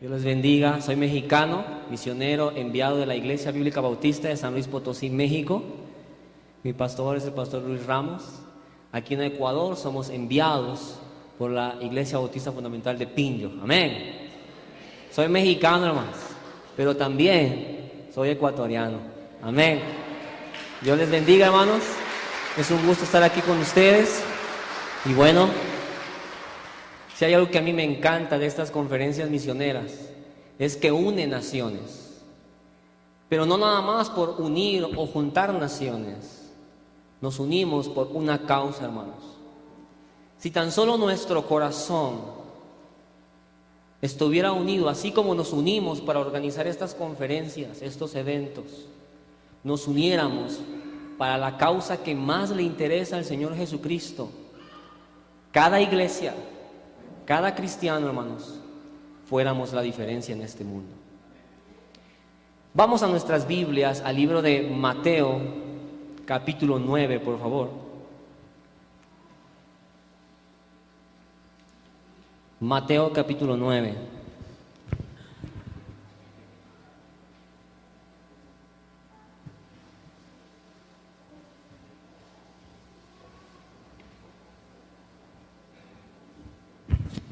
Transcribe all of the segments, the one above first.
Dios les bendiga. Soy mexicano, misionero, enviado de la Iglesia Bíblica Bautista de San Luis Potosí, México. Mi pastor es el pastor Luis Ramos. Aquí en Ecuador somos enviados por la Iglesia Bautista Fundamental de Pinjo. Amén. Soy mexicano, hermanos, pero también soy ecuatoriano. Amén. Dios les bendiga, hermanos. Es un gusto estar aquí con ustedes. Y bueno, si hay algo que a mí me encanta de estas conferencias misioneras, es que une naciones. Pero no nada más por unir o juntar naciones. Nos unimos por una causa, hermanos. Si tan solo nuestro corazón estuviera unido, así como nos unimos para organizar estas conferencias, estos eventos, nos uniéramos para la causa que más le interesa al Señor Jesucristo, cada iglesia, cada cristiano, hermanos, fuéramos la diferencia en este mundo. Vamos a nuestras Biblias, al libro de Mateo, capítulo 9, por favor. Mateo, capítulo 9.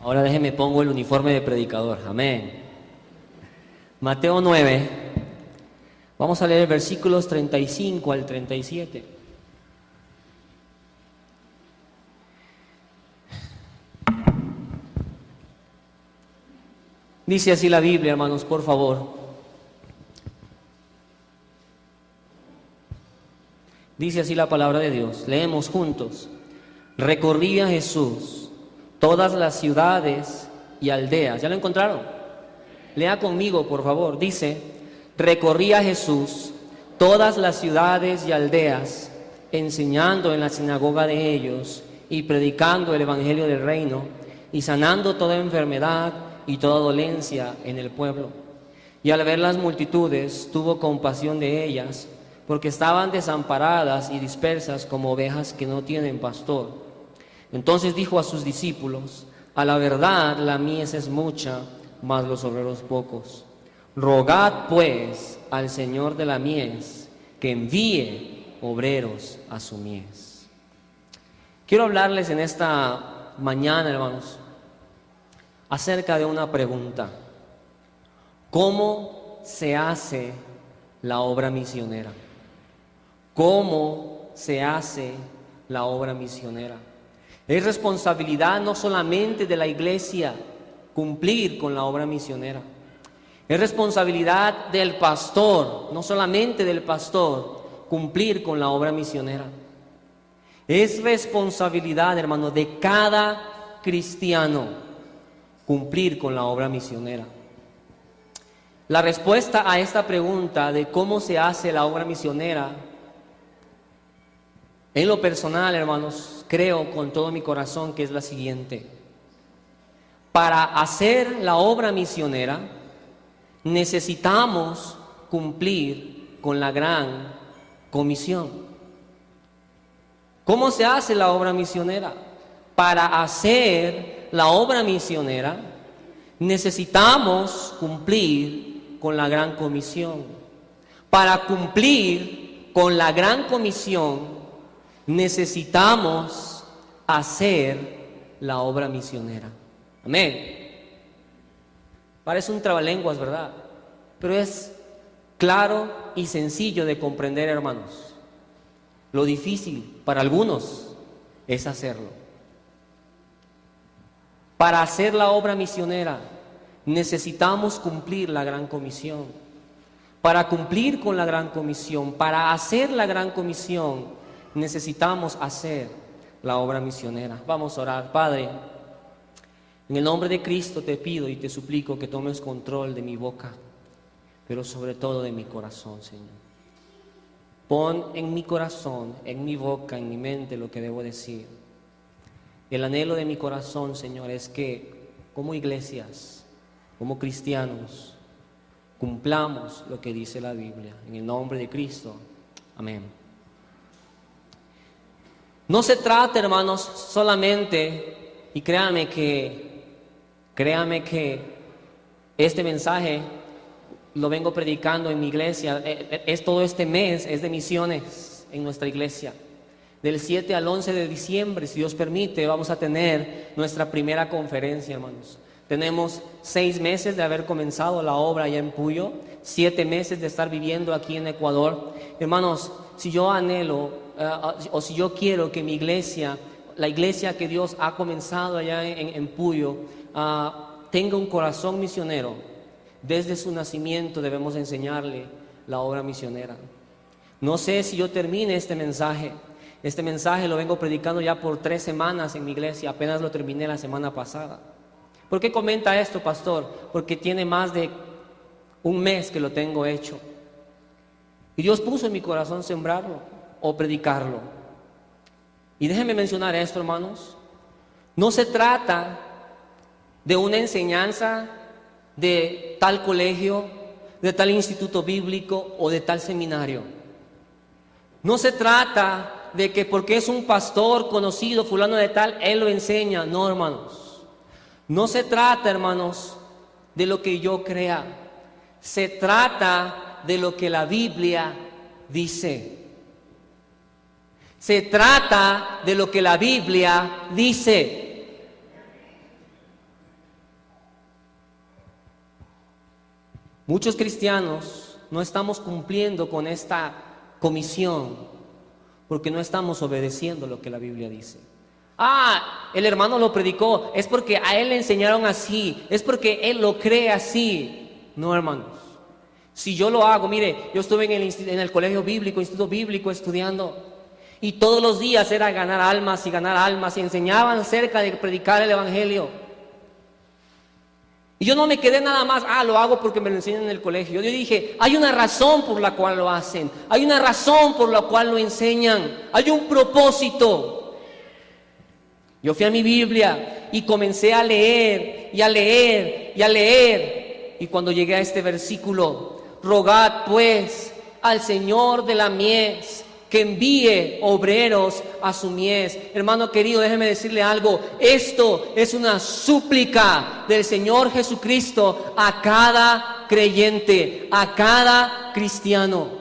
Ahora déjeme pongo el uniforme de predicador. Amén. Mateo 9. Vamos a leer versículos 35 al 37. Dice así la Biblia, hermanos, por favor. Dice así la palabra de Dios. Leemos juntos. Recorría Jesús todas las ciudades y aldeas. ¿Ya lo encontraron? Lea conmigo, por favor. Dice, recorría Jesús todas las ciudades y aldeas, enseñando en la sinagoga de ellos y predicando el evangelio del reino y sanando toda enfermedad y toda dolencia en el pueblo. Y al ver las multitudes, tuvo compasión de ellas, porque estaban desamparadas y dispersas como ovejas que no tienen pastor. Entonces dijo a sus discípulos, a la verdad la mies es mucha, mas los obreros pocos. Rogad pues al Señor de la mies que envíe obreros a su mies. Quiero hablarles en esta mañana, hermanos, acerca de una pregunta. ¿Cómo se hace la obra misionera? ¿Cómo se hace la obra misionera? Es responsabilidad no solamente de la iglesia cumplir con la obra misionera. Es responsabilidad del pastor, no solamente del pastor, cumplir con la obra misionera. Es responsabilidad, hermano, de cada cristiano cumplir con la obra misionera. La respuesta a esta pregunta de cómo se hace la obra misionera, en lo personal, hermanos, creo con todo mi corazón que es la siguiente. Para hacer la obra misionera, necesitamos cumplir con la gran comisión. ¿Cómo se hace la obra misionera? Para hacer la obra misionera, necesitamos cumplir con la gran comisión. Para cumplir con la gran comisión, necesitamos hacer la obra misionera. Amén. Parece un trabalenguas, ¿verdad? Pero es claro y sencillo de comprender, hermanos. Lo difícil para algunos es hacerlo. Para hacer la obra misionera necesitamos cumplir la gran comisión. Para cumplir con la gran comisión, para hacer la gran comisión, necesitamos hacer la obra misionera. Vamos a orar. Padre, en el nombre de Cristo te pido y te suplico que tomes control de mi boca, pero sobre todo de mi corazón, Señor. Pon en mi corazón, en mi boca, en mi mente lo que debo decir. El anhelo de mi corazón, Señor, es que como iglesias, como cristianos, cumplamos lo que dice la Biblia. En el nombre de Cristo. Amén. No se trata, hermanos, solamente, y créame que Este mensaje lo vengo predicando en mi iglesia. Todo este mes es de misiones en nuestra iglesia. Del 7 al 11 de diciembre, si Dios permite, vamos a tener nuestra primera conferencia, hermanos. Tenemos 6 meses de haber comenzado la obra allá en Puyo, 7 meses de estar viviendo aquí en Ecuador. Hermanos, si yo anhelo o si yo quiero que mi iglesia, la iglesia que Dios ha comenzado allá en Puyo, tenga un corazón misionero, desde su nacimiento debemos enseñarle la obra misionera. No sé si yo termine este mensaje. Este mensaje lo vengo predicando ya por 3 semanas en mi iglesia, apenas lo terminé la semana pasada. ¿Por qué comenta esto, pastor? Porque tiene más de 1 mes que lo tengo hecho. Y Dios puso en mi corazón sembrarlo o predicarlo. Y déjenme mencionar esto, hermanos. No se trata de una enseñanza de tal colegio, de tal instituto bíblico o de tal seminario. No se trata de que porque es un pastor conocido, fulano de tal, él lo enseña. No, hermanos. No se trata, hermanos, de lo que yo crea. Se trata de lo que la Biblia dice. Se trata de lo que la Biblia dice. Muchos cristianos no estamos cumpliendo con esta comisión porque no estamos obedeciendo lo que la Biblia dice. El hermano lo predicó, es porque a él le enseñaron así, es porque él lo cree así. No, hermanos. Si yo lo hago, mire, yo estuve en el colegio bíblico, instituto bíblico estudiando, y todos los días era ganar almas y enseñaban acerca de predicar el evangelio. Y yo no me quedé nada más, lo hago porque me lo enseñan en el colegio. Yo dije, hay una razón por la cual lo hacen, hay una razón por la cual lo enseñan, hay un propósito. Yo fui a mi Biblia y comencé a leer y a leer y a leer. Y cuando llegué a este versículo, rogad pues al Señor de la mies que envíe obreros a su mies. Hermano querido, déjeme decirle algo. Esto es una súplica del Señor Jesucristo a cada creyente, a cada cristiano.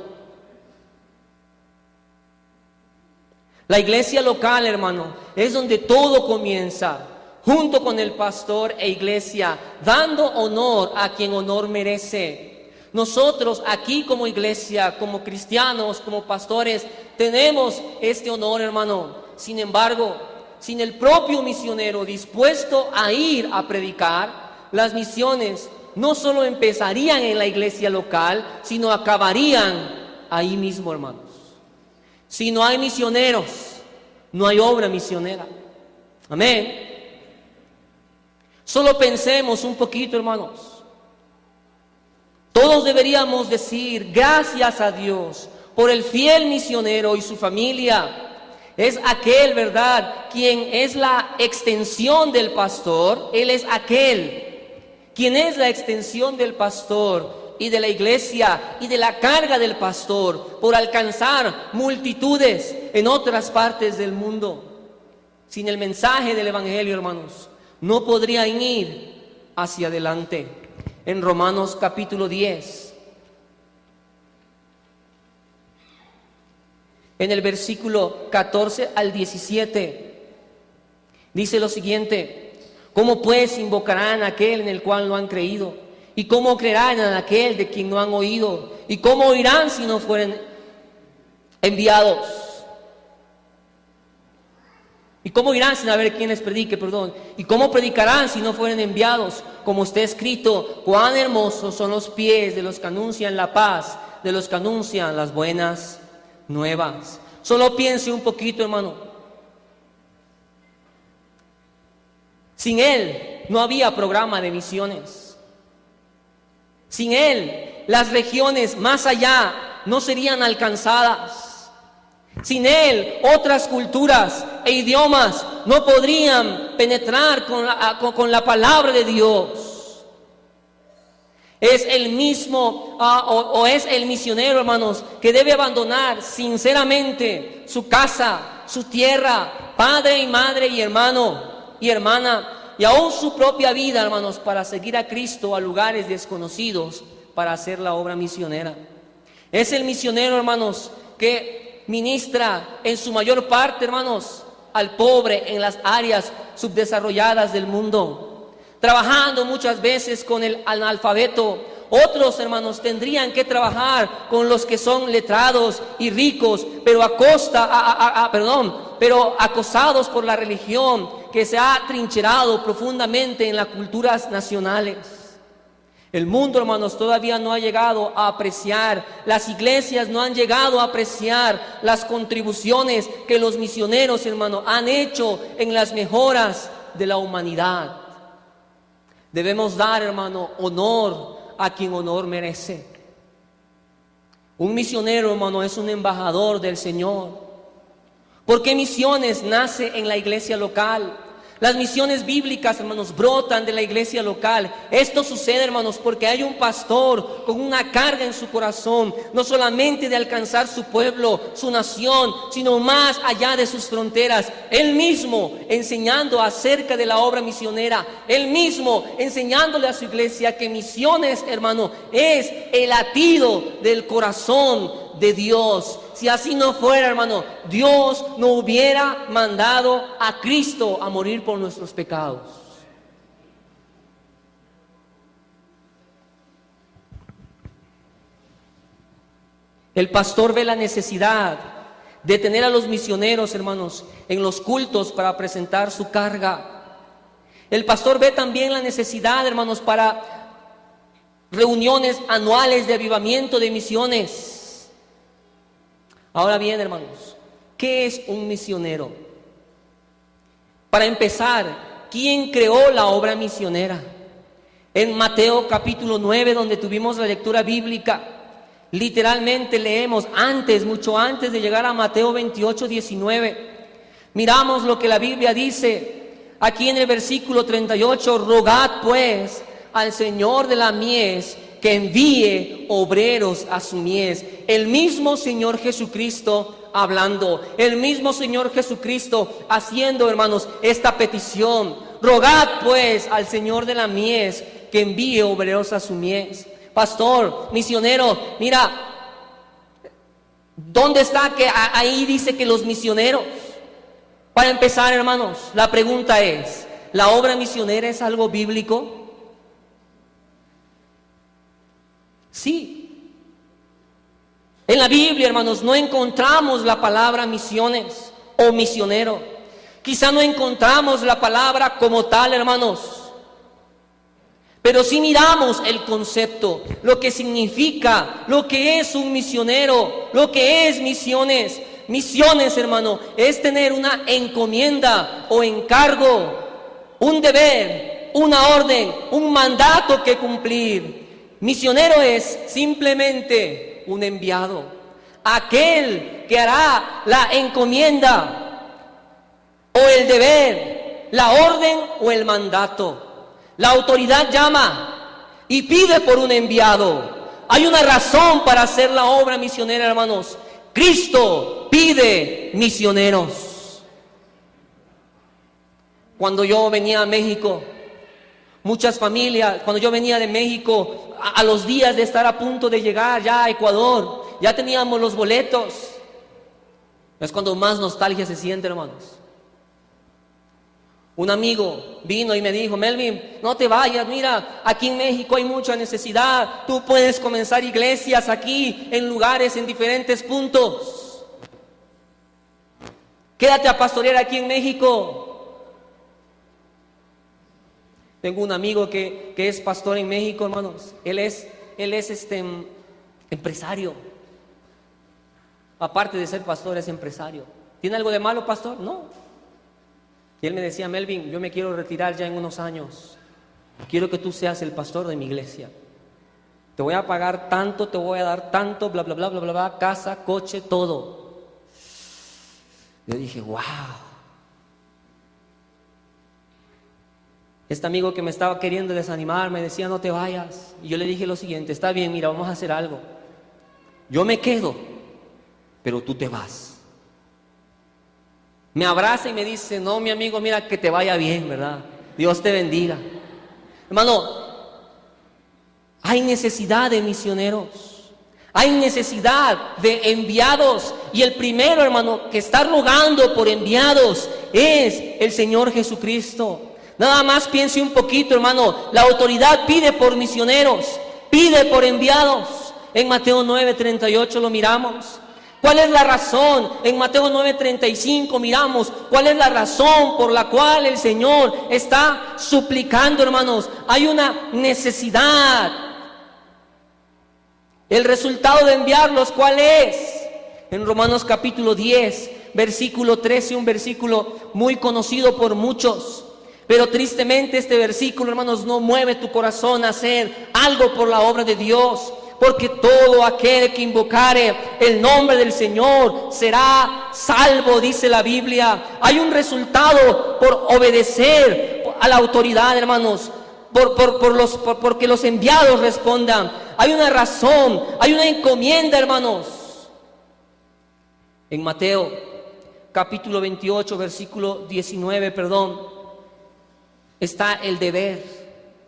La iglesia local, hermano, es donde todo comienza, junto con el pastor e iglesia, dando honor a quien honor merece. Nosotros aquí como iglesia, como cristianos, como pastores, tenemos este honor, hermano. Sin embargo, sin el propio misionero dispuesto a ir a predicar, las misiones no solo empezarían en la iglesia local, sino acabarían ahí mismo, hermanos. Si no hay misioneros, no hay obra misionera. Amén. Solo pensemos un poquito, hermanos. Todos deberíamos decir gracias a Dios por el fiel misionero y su familia. Es aquel, ¿verdad?, quien es la extensión del pastor. Él es aquel quien es la extensión del pastor y de la iglesia y de la carga del pastor por alcanzar multitudes en otras partes del mundo. Sin el mensaje del evangelio, hermanos, no podrían ir hacia adelante. En Romanos capítulo 10, en el versículo 14 al 17, dice lo siguiente: ¿cómo pues invocarán a aquel en el cual no han creído? ¿Y cómo creerán en aquel de quien no han oído? ¿Y cómo oirán si no fueren enviados? ¿Y cómo irán sin haber quien les predique? ¿Y cómo predicarán si no fueren enviados? Como está escrito, cuán hermosos son los pies de los que anuncian la paz, de los que anuncian las buenas nuevas. Solo piense un poquito, hermano. Sin él no había programa de misiones. Sin él las regiones más allá no serían alcanzadas. Sin él, otras culturas e idiomas no podrían penetrar con la palabra de Dios. Es el mismo, o es el misionero, hermanos, que debe abandonar sinceramente su casa, su tierra, padre y madre y hermano y hermana, y aún su propia vida, hermanos, para seguir a Cristo a lugares desconocidos para hacer la obra misionera. Es el misionero, hermanos, que ministra en su mayor parte, hermanos, al pobre en las áreas subdesarrolladas del mundo, trabajando muchas veces con el analfabeto. Otros, hermanos, tendrían que trabajar con los que son letrados y ricos, pero pero acosados por la religión que se ha trincherado profundamente en las culturas nacionales. El mundo, hermanos, todavía no ha llegado a apreciar, las iglesias no han llegado a apreciar las contribuciones que los misioneros, hermanos, han hecho en las mejoras de la humanidad. Debemos dar, hermano, honor a quien honor merece. Un misionero, hermano, es un embajador del Señor. ¿Por qué misiones nace en la iglesia local? Las misiones bíblicas, hermanos, brotan de la iglesia local. Esto sucede, hermanos, porque hay un pastor con una carga en su corazón, no solamente de alcanzar su pueblo, su nación, sino más allá de sus fronteras. Él mismo enseñando acerca de la obra misionera, él mismo enseñándole a su iglesia que misiones, hermano, es el latido del corazón de Dios. Si así no fuera, hermano, Dios no hubiera mandado a Cristo a morir por nuestros pecados. El pastor ve la necesidad de tener a los misioneros, hermanos, en los cultos para presentar su carga. El pastor ve también la necesidad, hermanos, para reuniones anuales de avivamiento de misiones. Ahora bien, hermanos, ¿qué es un misionero? Para empezar, ¿quién creó la obra misionera? En Mateo capítulo 9, donde tuvimos la lectura bíblica, literalmente leemos mucho antes de llegar a Mateo 28, 19. Miramos lo que la Biblia dice aquí en el versículo 38: rogad pues al Señor de la mies que envíe obreros a su mies. El mismo Señor Jesucristo hablando, el mismo Señor Jesucristo haciendo, hermanos, esta petición: rogad pues al Señor de la mies que envíe obreros a su mies. Pastor, misionero, mira, ¿dónde está que ahí dice que los misioneros? Para empezar, hermanos, la pregunta es: ¿la obra misionera es algo bíblico? Sí. En la Biblia, hermanos, no encontramos la palabra misiones o misionero. Quizá no encontramos la palabra como tal, hermanos, pero sí miramos el concepto, lo que significa, lo que es un misionero, lo que es misiones. Misiones, hermano, es tener una encomienda o encargo, un deber, una orden, un mandato que cumplir. Misionero es simplemente un enviado, aquel que hará la encomienda o el deber, la orden o el mandato. La autoridad llama y pide por un enviado. Hay una razón para hacer la obra misionera, hermanos. Cristo pide misioneros. Cuando yo venía a México, muchas familias, cuando yo venía de México, a los días de estar a punto de llegar ya a Ecuador, ya teníamos los boletos. Es cuando más nostalgia se siente, hermanos. Un amigo vino y me dijo: Melvin, no te vayas, mira, aquí en México hay mucha necesidad, tú puedes comenzar iglesias aquí, en lugares, en diferentes puntos. Quédate a pastorear aquí en México. Tengo un amigo que es pastor en México, hermanos. Él es empresario. Aparte de ser pastor, es empresario. ¿Tiene algo de malo, pastor? No. Y él me decía: Melvin, yo me quiero retirar ya en unos años. Quiero que tú seas el pastor de mi iglesia. Te voy a pagar tanto, te voy a dar tanto, bla, bla, bla, bla, bla, bla, casa, coche, todo. Yo dije: wow. Este amigo que me estaba queriendo desanimar me decía: no te vayas. Y yo le dije lo siguiente: está bien, mira, vamos a hacer algo. Yo me quedo, pero tú te vas. Me abraza y me dice: no, mi amigo, mira, que te vaya bien, ¿verdad? Dios te bendiga. Hermano, hay necesidad de misioneros. Hay necesidad de enviados. Y el primero, hermano, que está rogando por enviados es el Señor Jesucristo. Nada más piense un poquito, hermano. La autoridad pide por misioneros, pide por enviados. En Mateo 9:38 lo miramos. ¿Cuál es la razón? En Mateo 9:35 miramos cuál es la razón por la cual el Señor está suplicando, hermanos. Hay una necesidad. El resultado de enviarlos, ¿cuál es? En Romanos capítulo 10, versículo 13, un versículo muy conocido por muchos. Pero tristemente este versículo, hermanos, no mueve tu corazón a hacer algo por la obra de Dios. Porque todo aquel que invocare el nombre del Señor será salvo, dice la Biblia. Hay un resultado por obedecer a la autoridad, hermanos. Porque los enviados respondan. Hay una razón, hay una encomienda, hermanos. En Mateo capítulo 28, versículo 19, está el deber.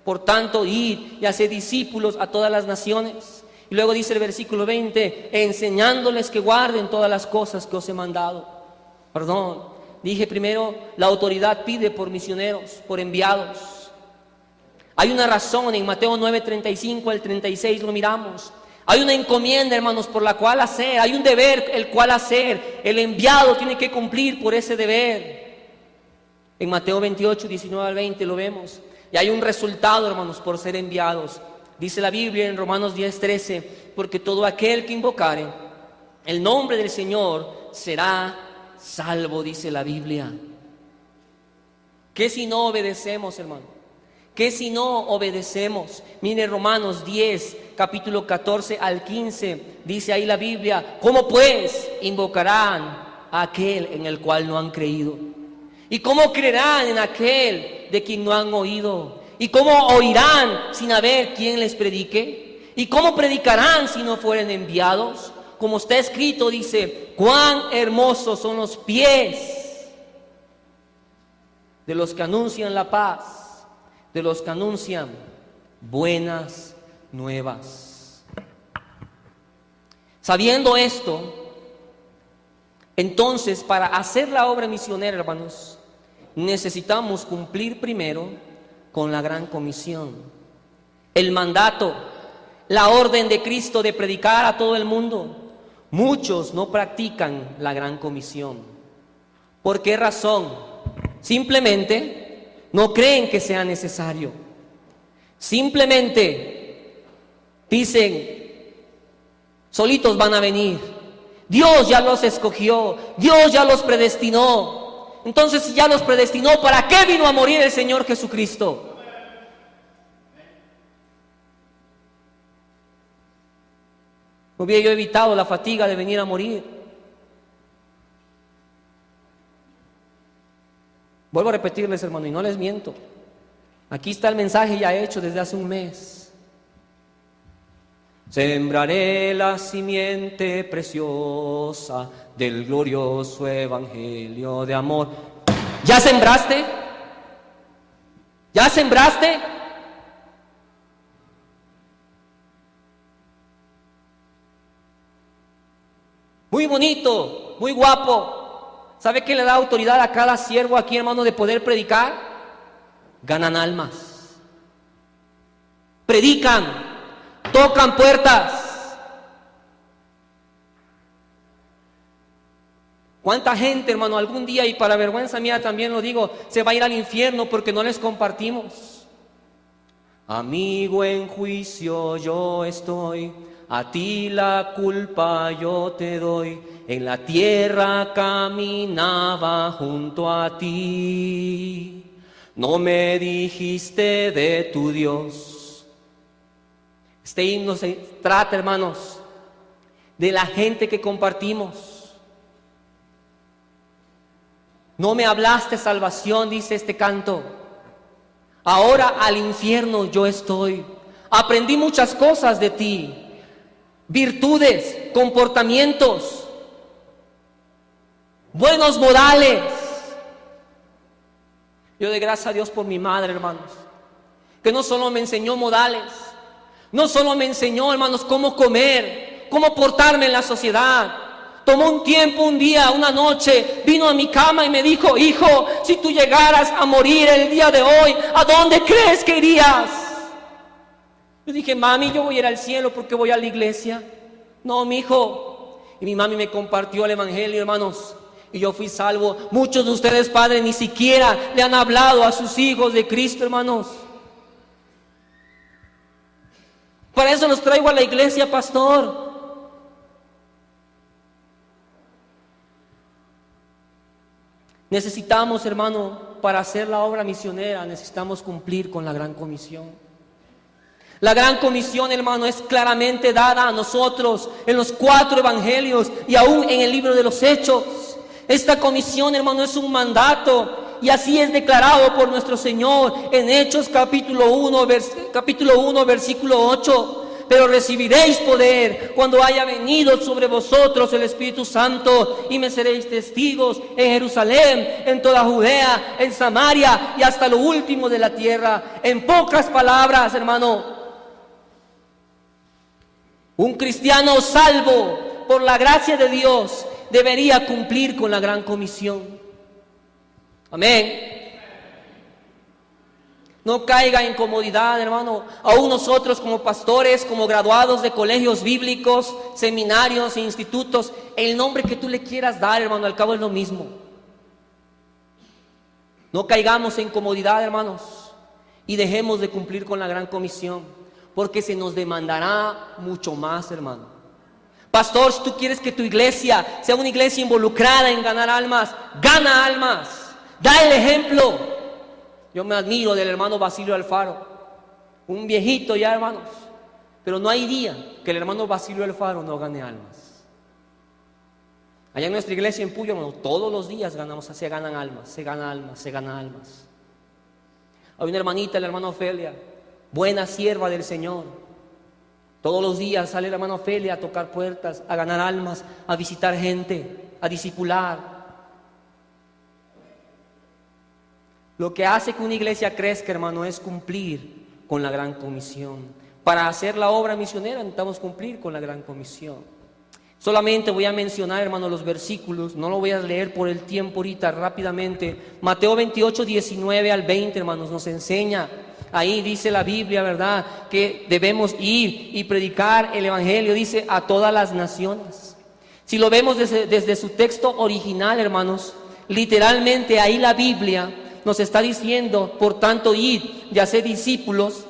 Por tanto, ir y hacer discípulos a todas las naciones. Y luego dice el versículo 20, enseñándoles que guarden todas las cosas que os he mandado. Dije primero, la autoridad pide por misioneros, por enviados. Hay una razón, en Mateo 9:35 al 36 lo miramos. Hay una encomienda, hermanos, por la cual hacer. Hay un deber el cual hacer. El enviado tiene que cumplir por ese deber. En Mateo 28, 19 al 20 lo vemos. Y hay un resultado, hermanos, por ser enviados. Dice la Biblia en Romanos 10:13, porque todo aquel que invocare el nombre del Señor será salvo, dice la Biblia. ¿Qué si no obedecemos, hermano? ¿Qué si no obedecemos? Mire Romanos 10, capítulo 14 al 15, dice ahí la Biblia, ¿cómo pues invocarán a aquel en el cual no han creído? ¿Y cómo creerán en aquel de quien no han oído? ¿Y cómo oirán sin haber quien les predique? ¿Y cómo predicarán si no fueren enviados? Como está escrito, dice, cuán hermosos son los pies de los que anuncian la paz, de los que anuncian buenas nuevas. Sabiendo esto, entonces, para hacer la obra misionera, hermanos, necesitamos cumplir primero con la gran comisión, el mandato, la orden de Cristo de predicar a todo el mundo. Muchos no practican la gran comisión. ¿Por qué razón? Simplemente no creen que sea necesario. Simplemente dicen, solitos van a venir. Dios ya los escogió, Dios ya los predestinó. Entonces, si ya los predestinó, ¿para qué vino a morir el Señor Jesucristo? Hubiera yo evitado la fatiga de venir a morir. Vuelvo a repetirles, hermano, y no les miento. Aquí está el mensaje ya hecho desde hace un mes. Sembraré la simiente preciosa del glorioso evangelio de amor. ¿Ya sembraste? ¿Ya sembraste? Muy bonito, muy guapo. ¿Sabe qué le da autoridad a cada siervo aquí, hermano, de poder predicar? Ganan almas. Predican. Tocan puertas. ¿Cuánta gente, hermano, algún día, y para vergüenza mía también lo digo, se va a ir al infierno porque no les compartimos? Amigo, en juicio yo estoy, a ti la culpa yo te doy. En la tierra caminaba junto a ti, no me dijiste de tu Dios. Este himno se trata, hermanos, de la gente que compartimos. No me hablaste salvación, dice este canto. Ahora al infierno yo estoy. Aprendí muchas cosas de ti, virtudes, comportamientos, buenos modales. Yo doy gracias a Dios por mi madre, hermanos, que no solo me enseñó modales, no solo me enseñó, hermanos, cómo comer, cómo portarme en la sociedad. Tomó un tiempo, un día, una noche, vino a mi cama y me dijo: hijo, si tú llegaras a morir el día de hoy, ¿a dónde crees que irías? Yo dije: mami, yo voy a ir al cielo porque voy a la iglesia. No, mi hijo. Y mi mami me compartió el evangelio, hermanos, y yo fui salvo. Muchos de ustedes, padres, ni siquiera le han hablado a sus hijos de Cristo, hermanos. Para eso los traigo a la iglesia, pastor. Necesitamos, hermano, para hacer la obra misionera, necesitamos cumplir con la gran comisión. La gran comisión, hermano, es claramente dada a nosotros en los 4 evangelios y aún en el libro de los Hechos. Esta comisión, hermano, es un mandato, y así es declarado por nuestro Señor en Hechos capítulo 1, versículo 8. Pero recibiréis poder cuando haya venido sobre vosotros el Espíritu Santo, y me seréis testigos en Jerusalén, en toda Judea, en Samaria y hasta lo último de la tierra. En pocas palabras, hermano, un cristiano salvo por la gracia de Dios debería cumplir con la gran comisión. Amén. No caiga en comodidad, hermano. Aún nosotros como pastores, como graduados de colegios bíblicos, seminarios e institutos, el nombre que tú le quieras dar, hermano, al cabo es lo mismo. No caigamos en comodidad, hermanos, y dejemos de cumplir con la gran comisión, porque se nos demandará mucho más, hermano. Pastor, si tú quieres que tu iglesia sea una iglesia involucrada en ganar almas, gana almas, da el ejemplo. Yo me admiro del hermano Basilio Alfaro, un viejito ya, hermanos, pero no hay día que el hermano Basilio Alfaro no gane almas. Allá en nuestra iglesia en Puyo, hermano, todos los días se ganan almas, se ganan almas, se ganan almas. Hay una hermanita, la hermana Ofelia, buena sierva del Señor. Todos los días sale la hermana Ofelia a tocar puertas, a ganar almas, a visitar gente, a discipular. Lo que hace que una iglesia crezca, hermano, es cumplir con la gran comisión. Para hacer la obra misionera necesitamos cumplir con la gran comisión. Solamente voy a mencionar, hermano, los versículos. No lo voy a leer por el tiempo ahorita, rápidamente. Mateo 28, 19 al 20, hermanos, nos enseña. Ahí dice la Biblia, ¿verdad?, que debemos ir y predicar el evangelio, dice, a todas las naciones. Si lo vemos desde su texto original, hermanos, literalmente ahí la Biblia nos está diciendo: por tanto, id y haced discípulos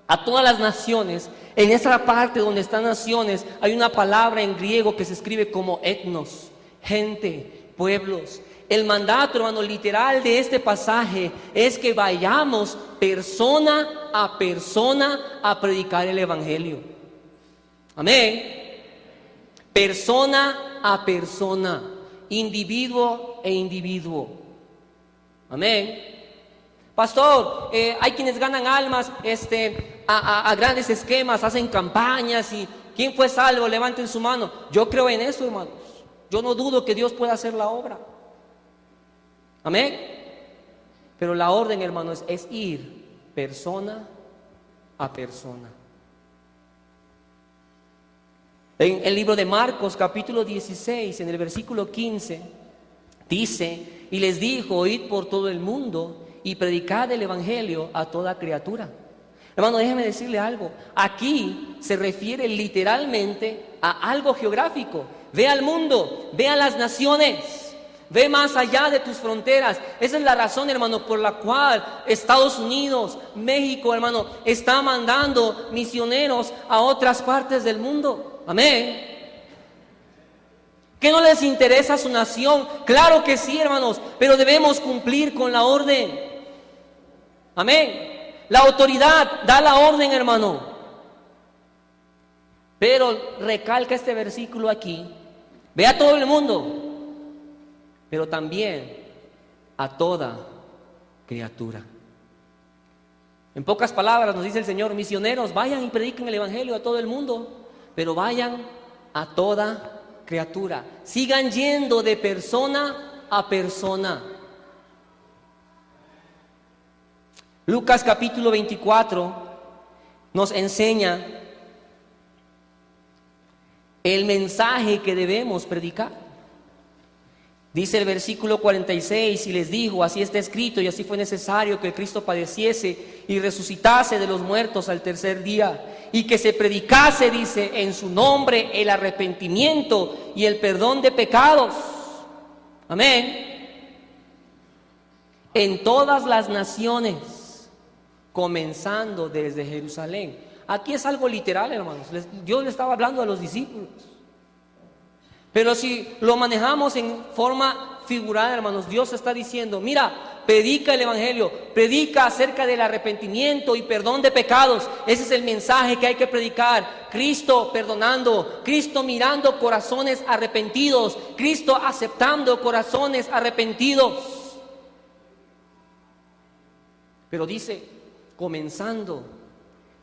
a todas las naciones. En esa parte donde están naciones hay una palabra en griego que se escribe como etnos, gente, pueblos. El mandato, hermano, literal de este pasaje es que vayamos persona a predicar el evangelio. Amén. Persona a persona, individuo e individuo. Amén. Pastor, hay quienes ganan almas a grandes esquemas, hacen campañas, y ¿quién fue salvo? Levanten su mano. Yo creo en eso, hermanos. Yo no dudo que Dios pueda hacer la obra. Amén. Pero la orden, hermanos, es ir persona a persona. En el libro de Marcos, capítulo 16, en el versículo 15, dice: y les dijo: id por todo el mundo y predicad el evangelio a toda criatura. Hermano, déjeme decirle algo. Aquí se refiere literalmente a algo geográfico. Ve al mundo, ve a las naciones, ve más allá de tus fronteras. Esa es la razón, hermano, por la cual Estados Unidos, México, hermano, está mandando misioneros a otras partes del mundo. Amén. ¿Que no les interesa su nación? Claro que sí, hermanos, pero debemos cumplir con la orden. Amén. La autoridad da la orden, hermano. Pero recalca este versículo aquí: ve a todo el mundo, pero también a toda criatura. En pocas palabras nos dice el Señor: misioneros, vayan y prediquen el evangelio a todo el mundo, pero vayan a toda criatura. Sigan yendo de persona a persona. Lucas capítulo 24 nos enseña el mensaje que debemos predicar. Dice el versículo 46, y les dijo, así está escrito y así fue necesario que el Cristo padeciese y resucitase de los muertos al tercer día, y que se predicase, dice, en su nombre el arrepentimiento y el perdón de pecados. Amén. En todas las naciones, comenzando desde Jerusalén. Aquí es algo literal, hermanos. Dios le estaba hablando a los discípulos. Pero si lo manejamos en forma figurada, hermanos, Dios está diciendo, mira, predica el evangelio, predica acerca del arrepentimiento y perdón de pecados. Ese es el mensaje que hay que predicar. Cristo perdonando, Cristo mirando corazones arrepentidos, Cristo aceptando corazones arrepentidos. Pero dice, comenzando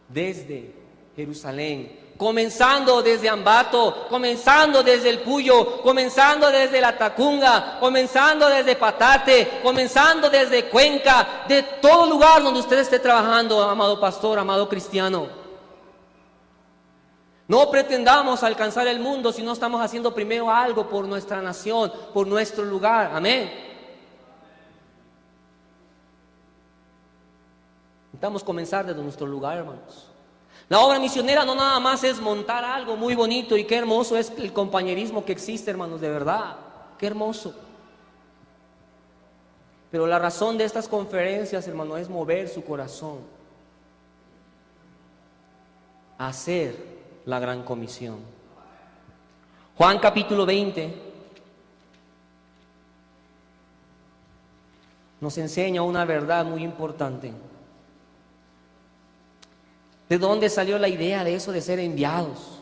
desde Jerusalén, comenzando desde Ambato, comenzando desde el Puyo, comenzando desde la Tacunga, comenzando desde Patate, comenzando desde Cuenca, de todo lugar donde usted esté trabajando, amado pastor, amado cristiano. No pretendamos alcanzar el mundo si no estamos haciendo primero algo por nuestra nación, por nuestro lugar. Amén. Necesitamos comenzar desde nuestro lugar, hermanos. La obra misionera no nada más es montar algo muy bonito, y qué hermoso es el compañerismo que existe, hermanos, de verdad, qué hermoso. Pero la razón de estas conferencias, hermano, es mover su corazón a hacer la gran comisión. Juan capítulo 20 nos enseña una verdad muy importante. ¿De dónde salió la idea de eso de ser enviados?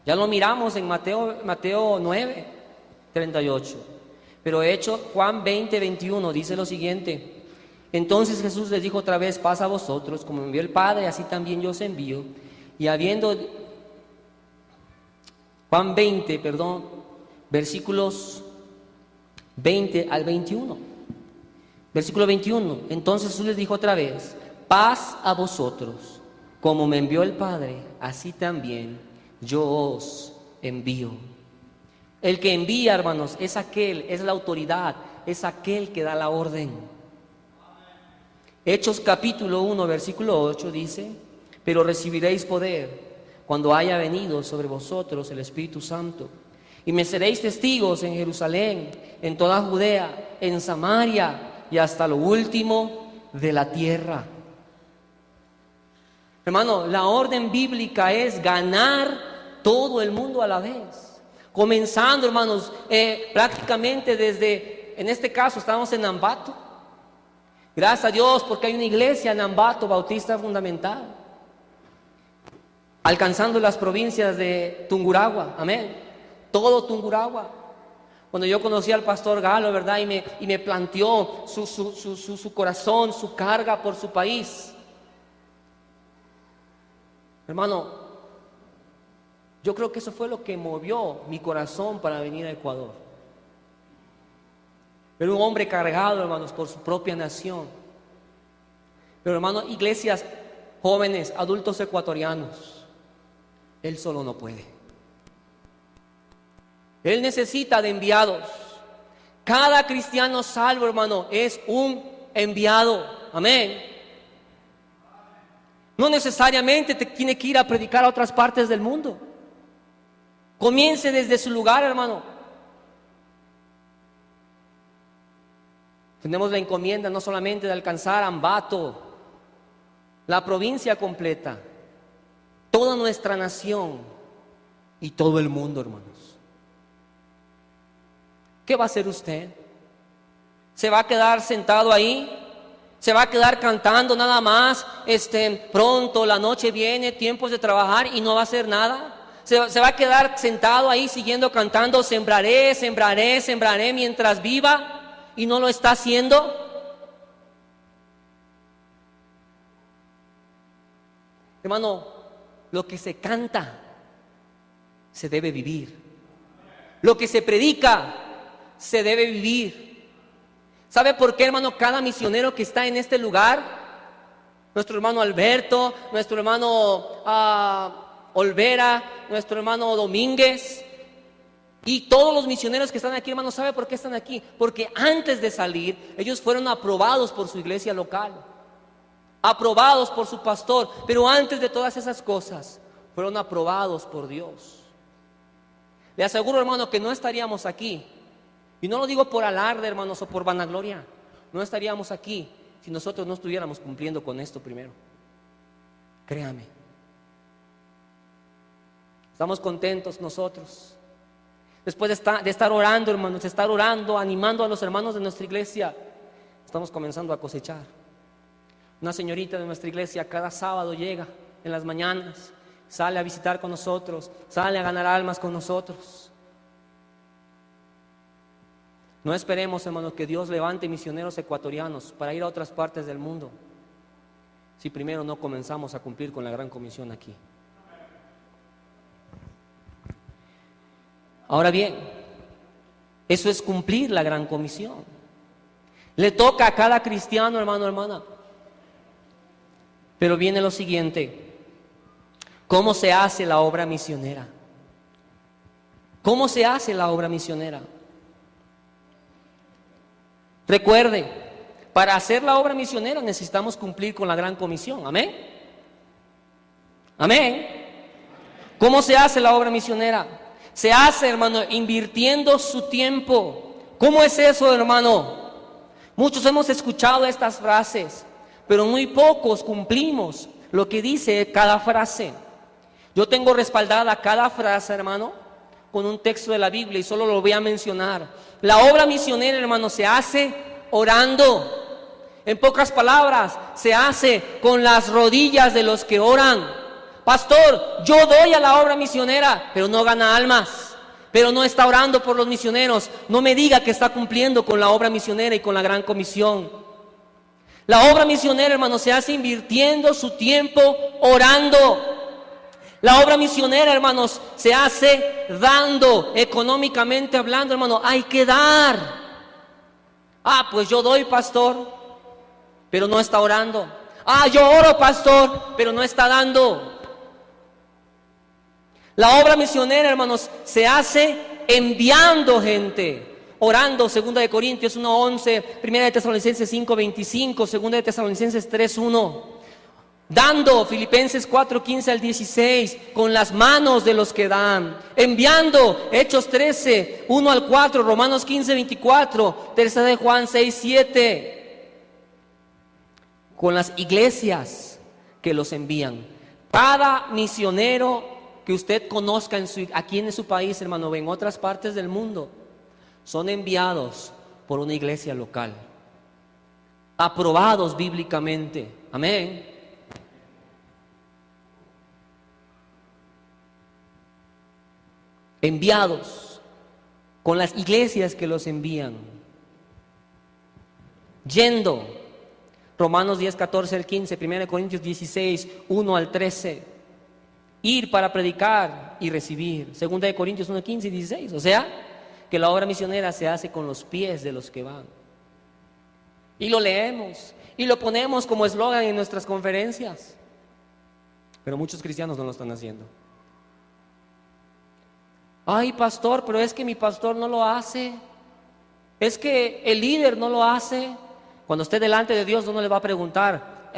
Ya lo miramos en Mateo 9, 38. Pero Juan 20, 21 dice lo siguiente. Entonces Jesús les dijo otra vez, paz a vosotros, como me envió el Padre, así también yo os envío. Y Juan 20, versículos 20 al 21. Versículo 21. Entonces Jesús les dijo otra vez, paz a vosotros. Como me envió el Padre, así también yo os envío. El que envía, hermanos, es la autoridad, es aquel que da la orden. Hechos capítulo 1, versículo 8 dice, pero recibiréis poder cuando haya venido sobre vosotros el Espíritu Santo. Y me seréis testigos en Jerusalén, en toda Judea, en Samaria y hasta lo último de la tierra. Hermano, la orden bíblica es ganar todo el mundo a la vez. Comenzando, hermanos, prácticamente desde, en este caso estamos en Ambato. Gracias a Dios porque hay una iglesia en Ambato, Bautista Fundamental. Alcanzando las provincias de Tungurahua, amén. Todo Tungurahua. Cuando yo conocí al pastor Galo, ¿verdad? Y me planteó su corazón, su carga por su país. Hermano, yo creo que eso fue lo que movió mi corazón para venir a Ecuador. Era un hombre cargado, hermanos, por su propia nación. Pero, hermano, iglesias jóvenes, adultos ecuatorianos, él solo no puede. Él necesita de enviados. Cada cristiano salvo, hermano, es un enviado. Amén. No necesariamente te tiene que ir a predicar a otras partes del mundo. Comience desde su lugar, hermano. Tenemos la encomienda no solamente de alcanzar Ambato, la provincia completa, toda nuestra nación y todo el mundo, hermanos. ¿Qué va a hacer usted? ¿Se va a quedar sentado ahí? ¿Se va a quedar cantando nada más? Pronto la noche viene, tiempos de trabajar y no va a hacer nada. ¿Se va a quedar sentado ahí siguiendo cantando, sembraré, sembraré, sembraré mientras viva, y no lo está haciendo? Hermano, lo que se canta se debe vivir. Lo que se predica se debe vivir. ¿Sabe por qué, hermano? Cada misionero que está en este lugar nuestro hermano Alberto, nuestro hermano Olvera, nuestro hermano Domínguez y todos los misioneros que están aquí, hermanos. ¿Sabe por qué están aquí? Porque antes de salir, ellos fueron aprobados por su iglesia local, aprobados por su pastor, pero antes de todas esas cosas, fueron aprobados por Dios. Le aseguro, hermano, que no estaríamos aquí, y no lo digo por alarde, hermanos, o por vanagloria, no estaríamos aquí si nosotros no estuviéramos cumpliendo con esto primero. Créame. Estamos contentos nosotros. Después de estar orando, hermanos, de estar orando, animando a los hermanos de nuestra iglesia, estamos comenzando a cosechar. Una señorita de nuestra iglesia cada sábado llega en las mañanas, sale a visitar con nosotros, sale a ganar almas con nosotros. No esperemos, hermanos, que Dios levante misioneros ecuatorianos para ir a otras partes del mundo si primero no comenzamos a cumplir con la gran comisión aquí. Ahora bien, eso es cumplir la gran comisión. Le toca a cada cristiano, hermano, hermana. Pero viene lo siguiente: ¿cómo se hace la obra misionera? ¿Cómo se hace la obra misionera? Recuerde, para hacer la obra misionera necesitamos cumplir con la gran comisión. ¿Amén? ¿Amén? ¿Cómo se hace la obra misionera? Se hace, hermano, invirtiendo su tiempo. ¿Cómo es eso, hermano? Muchos hemos escuchado estas frases, pero muy pocos cumplimos lo que dice cada frase. Yo tengo respaldada cada frase, hermano, con un texto de la Biblia y solo lo voy a mencionar. La obra misionera, hermano, se hace orando. En pocas palabras, se hace con las rodillas de los que oran. Pastor, yo doy a la obra misionera, pero no gana almas, pero no está orando por los misioneros. No me diga que está cumpliendo con la obra misionera y con la gran comisión. La obra misionera, hermano, se hace invirtiendo su tiempo orando. La obra misionera, hermanos, se hace dando, económicamente hablando, hermano. Hay que dar. Pues yo doy, pastor, pero no está orando. Yo oro, pastor, pero no está dando. La obra misionera, hermanos, se hace enviando gente, orando. 2 de Corintios 1:11, 1 de Tesalonicenses 5:25, 2 de Tesalonicenses 3:1. Dando, Filipenses 4:15 al 16, con las manos de los que dan. Enviando, Hechos 13, 1 al 4, Romanos 15:24, 3 de Juan 6:7. Con las iglesias que los envían. Cada misionero que usted conozca aquí en su país, hermano, o en otras partes del mundo, son enviados por una iglesia local, aprobados bíblicamente. Amén. Enviados con las iglesias que los envían. Yendo, Romanos 10, 14 al 15, 1 Corintios 16, 1 al 13. Ir para predicar y recibir. 2 de Corintios 1, 15 y 16. O sea, que la obra misionera se hace con los pies de los que van. Y lo leemos y lo ponemos como eslogan en nuestras conferencias. Pero muchos cristianos no lo están haciendo. Pastor, pero es que mi pastor no lo hace. Es que el líder no lo hace. Cuando esté delante de Dios, uno le va a preguntar,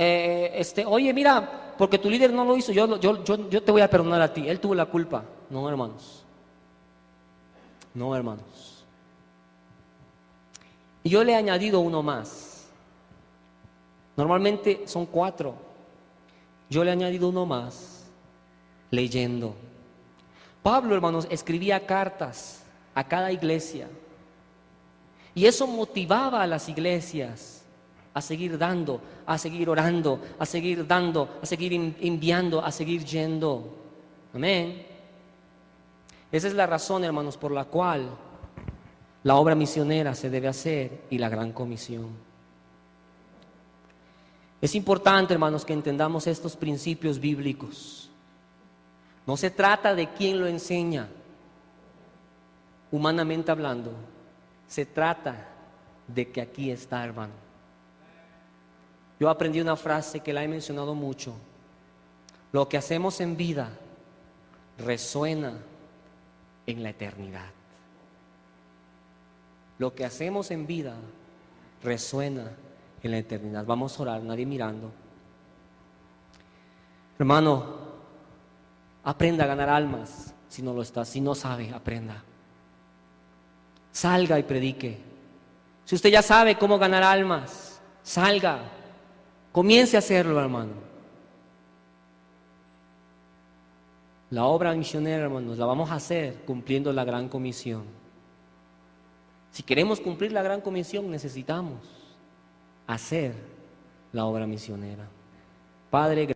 oye, mira, porque tu líder no lo hizo, yo te voy a perdonar a ti. Él tuvo la culpa. No, hermanos. No, hermanos. Y yo le he añadido uno más. Normalmente son 4. Yo le he añadido uno más. Leyendo. Pablo, hermanos, escribía cartas a cada iglesia. Y eso motivaba a las iglesias a seguir dando, a seguir orando, a seguir dando, a seguir enviando, a seguir yendo. Amén. Esa es la razón, hermanos, por la cual la obra misionera se debe hacer y la gran comisión. Es importante, hermanos, que entendamos estos principios bíblicos. No se trata de quién lo enseña, humanamente hablando. Se trata de que aquí está, hermano. Yo aprendí una frase que la he mencionado mucho. Lo que hacemos en vida resuena en la eternidad. Lo que hacemos en vida resuena en la eternidad. Vamos a orar, nadie mirando. Hermano, aprenda a ganar almas si no lo está. Si no sabe, aprenda. Salga y predique. Si usted ya sabe cómo ganar almas, salga. Comience a hacerlo, hermano. La obra misionera, hermanos, la vamos a hacer cumpliendo la gran comisión. Si queremos cumplir la gran comisión, necesitamos hacer la obra misionera. Padre,